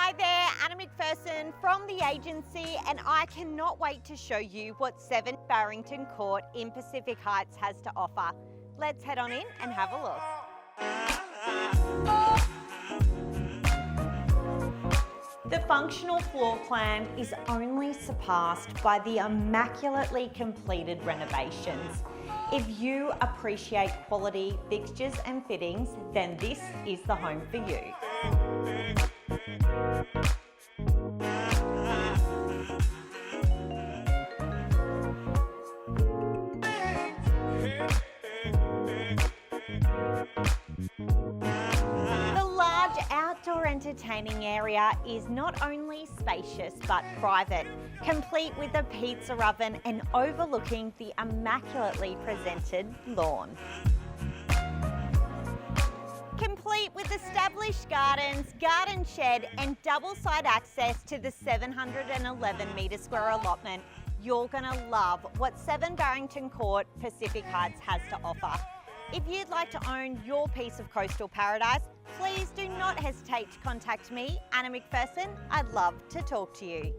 Hi there, Anna McPherson from the agency, and I cannot wait to show you what 7 Barrington Court in Pacific Heights has to offer. Let's head on in and have a look. The functional floor plan is only surpassed by the immaculately completed renovations. If you appreciate quality fixtures and fittings, then this is the home for you. The large outdoor entertaining area is not only spacious but private, complete with a pizza oven and overlooking the immaculately presented lawn. Complete with established gardens, garden shed and double-side access to the 711 metre square allotment, you're going to love what 7 Barrington Court, Pacific Heights has to offer. If you'd like to own your piece of coastal paradise, please do not hesitate to contact me, Anna McPherson. I'd love to talk to you.